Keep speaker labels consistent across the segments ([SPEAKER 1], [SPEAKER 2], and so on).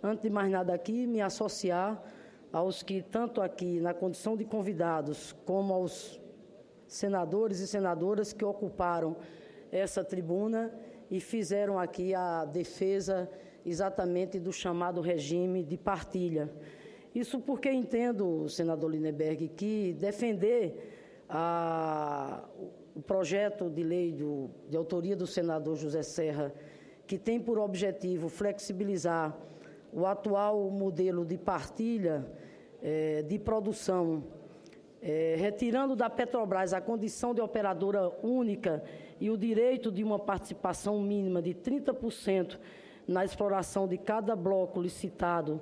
[SPEAKER 1] antes de mais nada aqui, me associar aos que, tanto aqui na condição de convidados, como aos senadores e senadoras que ocuparam essa tribuna e fizeram aqui a defesa exatamente do chamado regime de partilha. Isso porque entendo, senador Linneberg, que defender o projeto de lei de autoria do senador José Serra, que tem por objetivo flexibilizar o atual modelo de partilha de produção, retirando da Petrobras a condição de operadora única e o direito de uma participação mínima de 30% na exploração de cada bloco licitado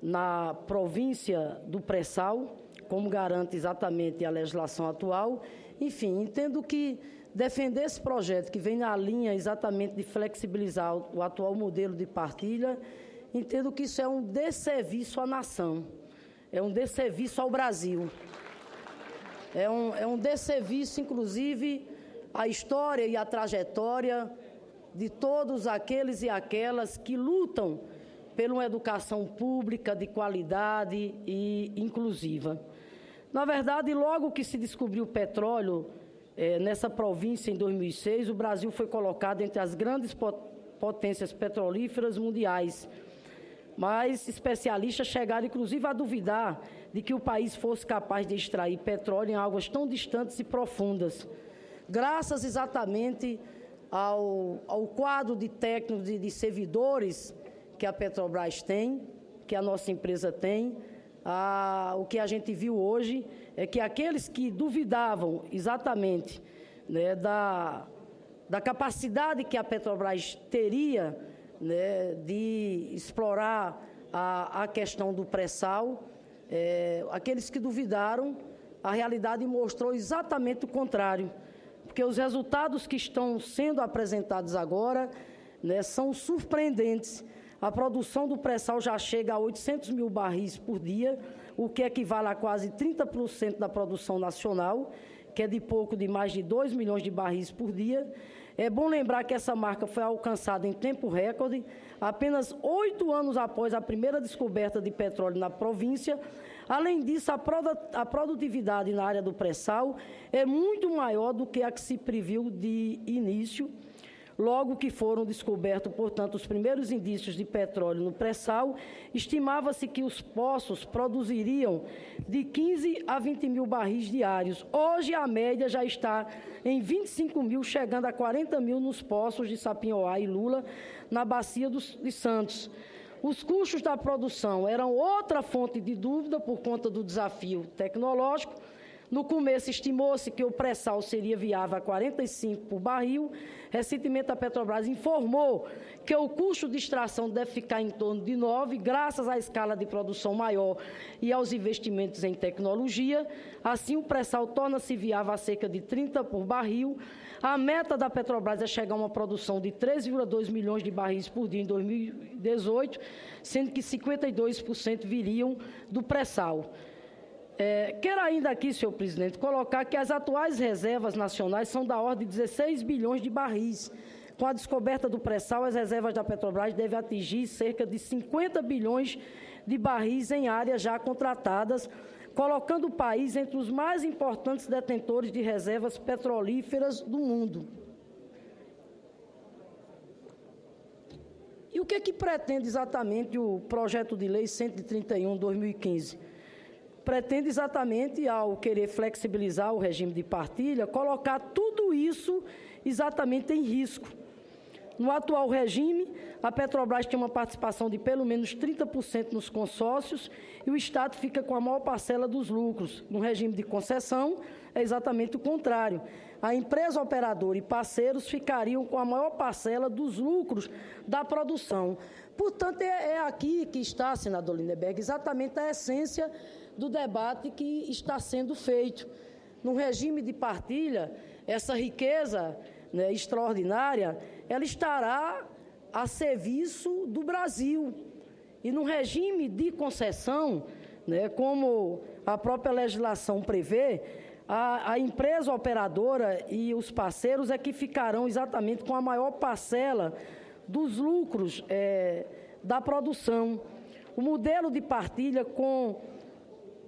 [SPEAKER 1] na província do pré-sal, como garante exatamente a legislação atual. Enfim, entendo que defender esse projeto, que vem na linha exatamente de flexibilizar o atual modelo de partilha, entendo que isso é um desserviço à nação, é um desserviço ao Brasil, é um desserviço, inclusive, à história e à trajetória de todos aqueles e aquelas que lutam por uma educação pública de qualidade e inclusiva. Na verdade, logo que se descobriu o petróleo nessa província em 2006, o Brasil foi colocado entre as grandes potências petrolíferas mundiais. Mas especialistas chegaram, inclusive, a duvidar de que o país fosse capaz de extrair petróleo em águas tão distantes e profundas. Graças exatamente ao quadro de técnicos e de servidores que a Petrobras tem, que a nossa empresa tem, o que a gente viu hoje é que aqueles que duvidavam exatamente, né, da capacidade que a Petrobras teria, né, de explorar a questão do pré-sal, aqueles que duvidaram, a realidade mostrou exatamente o contrário, porque os resultados que estão sendo apresentados agora, né, são surpreendentes. A produção do pré-sal já chega a 800 mil barris por dia, o que equivale a quase 30% da produção nacional, que é de pouco de mais de 2 milhões de barris por dia. É bom lembrar que essa marca foi alcançada em tempo recorde, apenas 8 anos após a primeira descoberta de petróleo na província. Além disso, a produtividade na área do pré-sal é muito maior do que a que se previu de início. Logo que foram descobertos, portanto, os primeiros indícios de petróleo no pré-sal, estimava-se que os poços produziriam de 15 a 20 mil barris diários. Hoje, a média já está em 25 mil, chegando a 40 mil nos poços de Sapinhoá e Lula, na bacia de Santos. Os custos da produção eram outra fonte de dúvida por conta do desafio tecnológico. No começo, estimou-se que o pré-sal seria viável a 45 por barril. Recentemente, a Petrobras informou que o custo de extração deve ficar em torno de 9, graças à escala de produção maior e aos investimentos em tecnologia. Assim, o pré-sal torna-se viável a cerca de 30 por barril. A meta da Petrobras é chegar a uma produção de 3,2 milhões de barris por dia em 2018, sendo que 52% viriam do pré-sal. Quero ainda aqui, senhor presidente, colocar que as atuais reservas nacionais são da ordem de 16 bilhões de barris. Com a descoberta do pré-sal, as reservas da Petrobras devem atingir cerca de 50 bilhões de barris em áreas já contratadas, colocando o país entre os mais importantes detentores de reservas petrolíferas do mundo. E o que é que pretende exatamente o projeto de lei 131/2015? Pretende exatamente, ao querer flexibilizar o regime de partilha, colocar tudo isso exatamente em risco. No atual regime, a Petrobras tem uma participação de pelo menos 30% nos consórcios e o Estado fica com a maior parcela dos lucros. No regime de concessão, é exatamente o contrário. A empresa operadora e parceiros ficariam com a maior parcela dos lucros da produção. Portanto, é aqui que está, senador Linneberg, exatamente a essência do debate que está sendo feito. No regime de partilha, essa riqueza, né, extraordinária, ela estará a serviço do Brasil. E no regime de concessão, né, como a própria legislação prevê, a empresa operadora e os parceiros é que ficarão exatamente com a maior parcela dos lucros da produção. O modelo de partilha com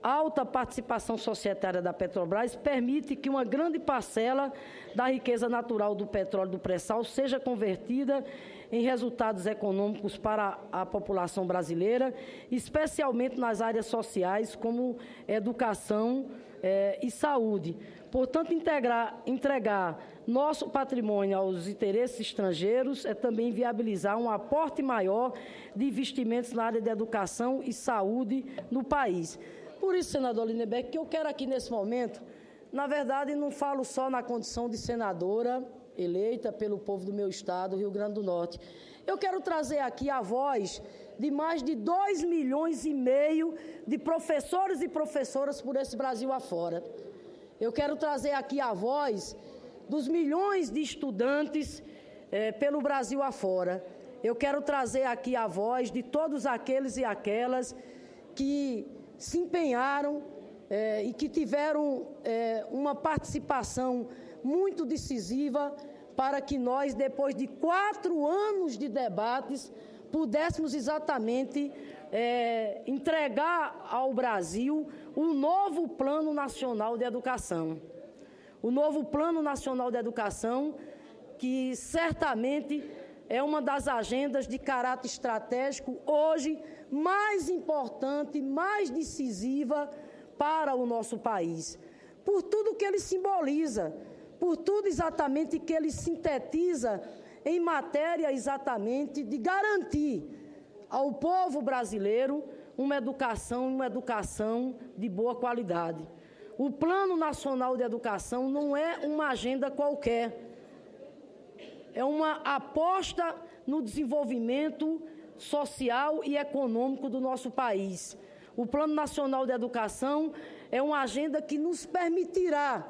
[SPEAKER 1] alta participação societária da Petrobras permite que uma grande parcela da riqueza natural do petróleo do pré-sal seja convertida em resultados econômicos para a população brasileira, especialmente nas áreas sociais como educação e saúde. Portanto, entregar nosso patrimônio aos interesses estrangeiros é também viabilizar um aporte maior de investimentos na área de educação e saúde no país. Por isso, senador Lindenberg, que eu quero aqui nesse momento, na verdade, não falo só na condição de senadora eleita pelo povo do meu estado, Rio Grande do Norte. Eu quero trazer aqui a voz de mais de 2,5 milhões de professores e professoras por esse Brasil afora. Eu quero trazer aqui a voz dos milhões de estudantes pelo Brasil afora. Eu quero trazer aqui a voz de todos aqueles e aquelas que se empenharam e que tiveram uma participação muito decisiva para que nós, depois de 4 anos de debates, pudéssemos exatamente entregar ao Brasil o novo Plano Nacional de Educação. O novo Plano Nacional de Educação, que certamente é uma das agendas de caráter estratégico hoje mais importante, mais decisiva para o nosso país. Por tudo que ele simboliza, por tudo exatamente que ele sintetiza em matéria exatamente de garantir ao povo brasileiro uma educação de boa qualidade. O Plano Nacional de Educação não é uma agenda qualquer, é uma aposta no desenvolvimento social e econômico do nosso país. O Plano Nacional de Educação é uma agenda que nos permitirá,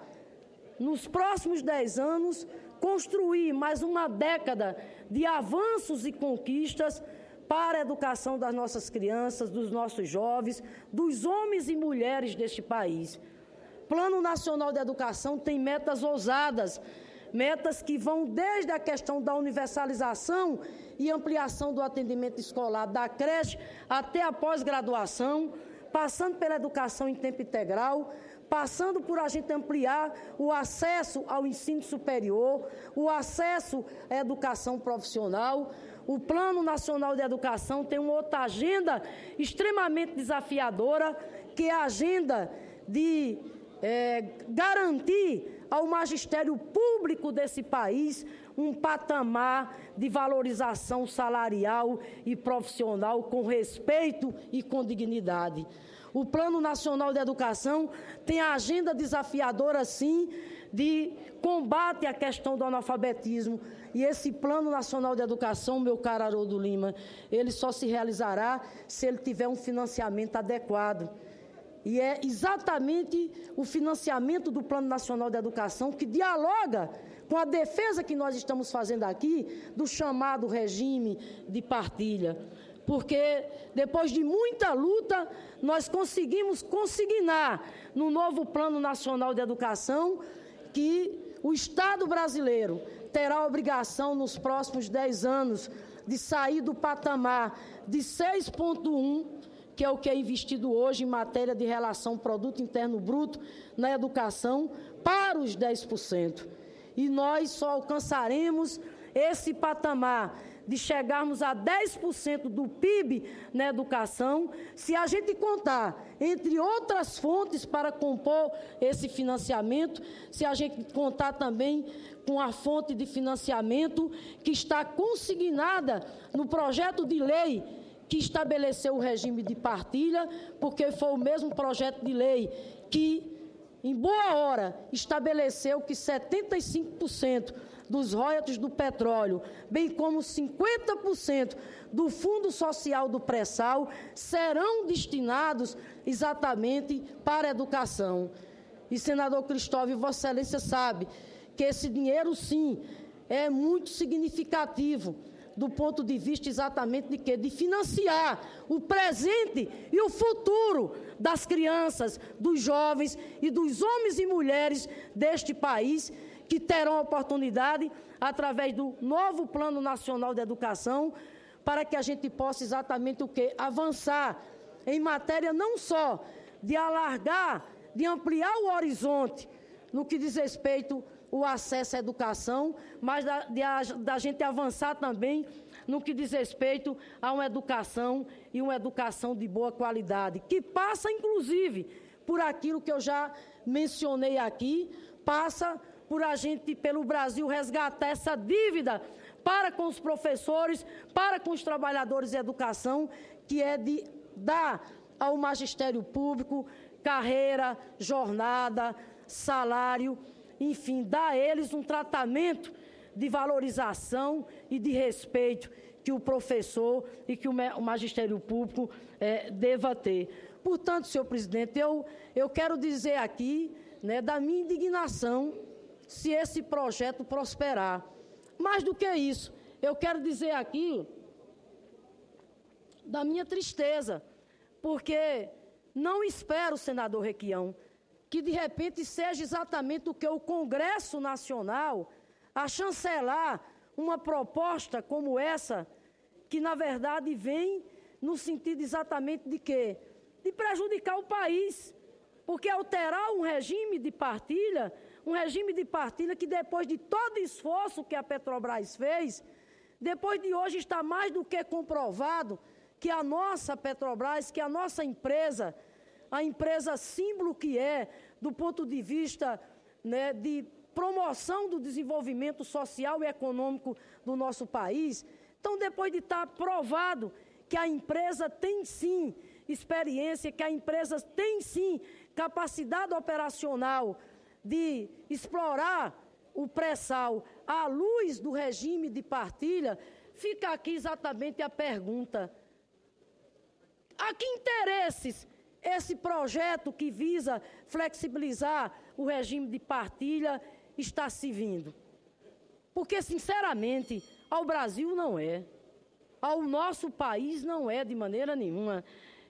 [SPEAKER 1] nos próximos 10 anos, construir mais uma década de avanços e conquistas para a educação das nossas crianças, dos nossos jovens, dos homens e mulheres deste país. Plano Nacional de Educação tem metas ousadas, metas que vão desde a questão da universalização e ampliação do atendimento escolar da creche até a pós-graduação, passando pela educação em tempo integral, passando por a gente ampliar o acesso ao ensino superior, o acesso à educação profissional. O Plano Nacional de Educação tem uma outra agenda extremamente desafiadora, que é a agenda de garantir ao magistério público desse país um patamar de valorização salarial e profissional com respeito e com dignidade. O Plano Nacional de Educação tem a agenda desafiadora, sim, de combate à questão do analfabetismo. E esse Plano Nacional de Educação, meu caro Haroldo Lima, ele só se realizará se ele tiver um financiamento adequado. E é exatamente o financiamento do Plano Nacional de Educação que dialoga com a defesa que nós estamos fazendo aqui do chamado regime de partilha. Porque, depois de muita luta, nós conseguimos consignar no novo Plano Nacional de Educação que o Estado brasileiro terá a obrigação, nos próximos 10 anos, de sair do patamar de 6,1%, que é o que é investido hoje em matéria de relação Produto Interno Bruto na educação, para os 10%. E nós só alcançaremos esse patamar de chegarmos a 10% do PIB na educação, se a gente contar, entre outras fontes para compor esse financiamento, se a gente contar também com a fonte de financiamento que está consignada no projeto de lei que estabeleceu o regime de partilha, porque foi o mesmo projeto de lei que, em boa hora, estabeleceu que 75% dos royalties do petróleo, bem como 50% do Fundo Social do Pré-Sal, serão destinados exatamente para a educação. E, senador Cristóvão, Vossa Excelência sabe que esse dinheiro, sim, é muito significativo, do ponto de vista exatamente de quê? De financiar o presente e o futuro das crianças, dos jovens e dos homens e mulheres deste país, que terão a oportunidade, através do novo Plano Nacional de Educação, para que a gente possa exatamente o quê? Avançar em matéria não só de alargar, de ampliar o horizonte no que diz respeito ao acesso à educação, mas da gente avançar também no que diz respeito a uma educação e uma educação de boa qualidade, que passa, inclusive, por aquilo que eu já mencionei aqui, passa por a gente, pelo Brasil, resgatar essa dívida para com os professores, para com os trabalhadores de educação, que é de dar ao magistério público carreira, jornada, salário, enfim, dar a eles um tratamento de valorização e de respeito que o professor e que o magistério público deva ter. Portanto, senhor presidente, eu quero dizer aqui, né, da minha indignação se esse projeto prosperar. Mais do que isso, eu quero dizer aqui da minha tristeza, porque não espero, senador Requião, que de repente seja exatamente o que o Congresso Nacional a chancelar uma proposta como essa, que na verdade vem no sentido exatamente de quê? De prejudicar o país, porque alterar um regime de partilha que depois de todo esforço que a Petrobras fez, depois de hoje está mais do que comprovado que a nossa Petrobras, que a nossa empresa, a empresa símbolo que é, do ponto de vista, né, de promoção do desenvolvimento social e econômico do nosso país. Então, depois de estar provado que a empresa tem sim experiência, que a empresa tem sim capacidade operacional de explorar o pré-sal à luz do regime de partilha, fica aqui exatamente a pergunta: a que interesses esse projeto que visa flexibilizar o regime de partilha está se vindo? Porque, sinceramente, ao Brasil não é, ao nosso país não é de maneira nenhuma.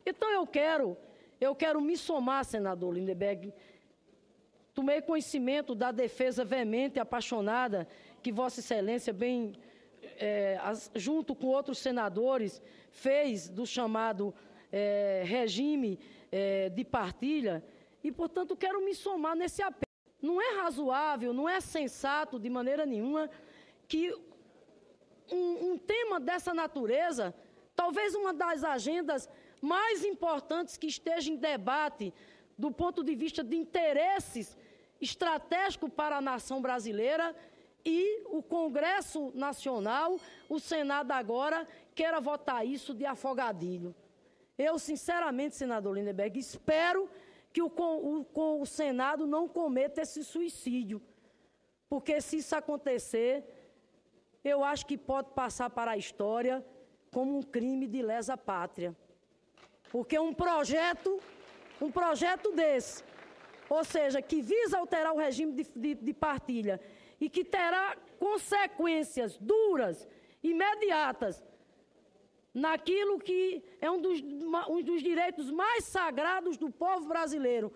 [SPEAKER 1] Então eu quero me somar, senador Lindenberg. Tomei conhecimento da defesa veemente e apaixonada que Vossa Excelência, bem, junto com outros senadores, fez do chamado regime de partilha, e, portanto, quero me somar nesse apelo. Não é razoável, não é sensato de maneira nenhuma que um tema dessa natureza, talvez uma das agendas mais importantes que esteja em debate do ponto de vista de interesses estratégicos para a nação brasileira, e o Congresso Nacional, o Senado agora, queira votar isso de afogadilho. Eu, sinceramente, senador Lindenberg, espero que o Senado não cometa esse suicídio, porque se isso acontecer, eu acho que pode passar para a história como um crime de lesa pátria. Porque um projeto desse, ou seja, que visa alterar o regime de partilha e que terá consequências duras, imediatas, naquilo que é um dos direitos mais sagrados do povo brasileiro,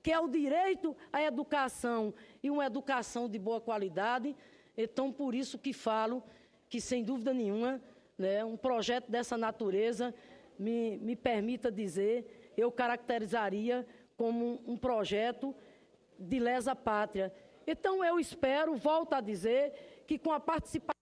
[SPEAKER 1] que é o direito à educação, e uma educação de boa qualidade. Então, por isso que falo que, sem dúvida nenhuma, né, um projeto dessa natureza, me permita dizer, eu caracterizaria como um projeto de lesa pátria. Então, eu espero, volto a dizer, que com a participação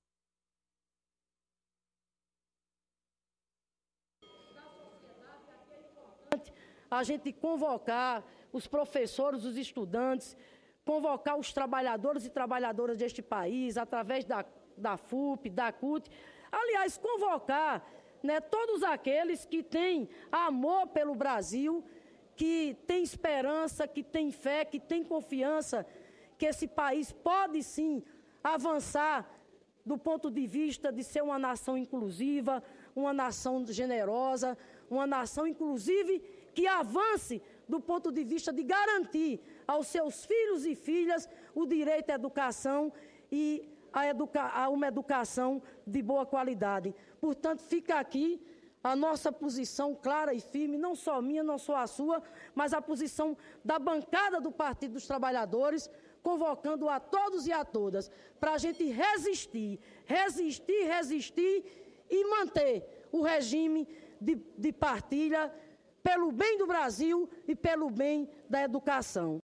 [SPEAKER 1] a gente convocar os professores, os estudantes, convocar os trabalhadores e trabalhadoras deste país, através da FUP, da CUT, aliás, convocar, né, todos aqueles que têm amor pelo Brasil, que têm esperança, que têm fé, que têm confiança, que esse país pode sim avançar do ponto de vista de ser uma nação inclusiva, uma nação generosa, uma nação, inclusive, que avance do ponto de vista de garantir aos seus filhos e filhas o direito à educação e a uma educação de boa qualidade. Portanto, fica aqui a nossa posição clara e firme, não só minha, não só a sua, mas a posição da bancada do Partido dos Trabalhadores, convocando a todos e a todas para a gente resistir e manter o regime de partilha pelo bem do Brasil e pelo bem da educação.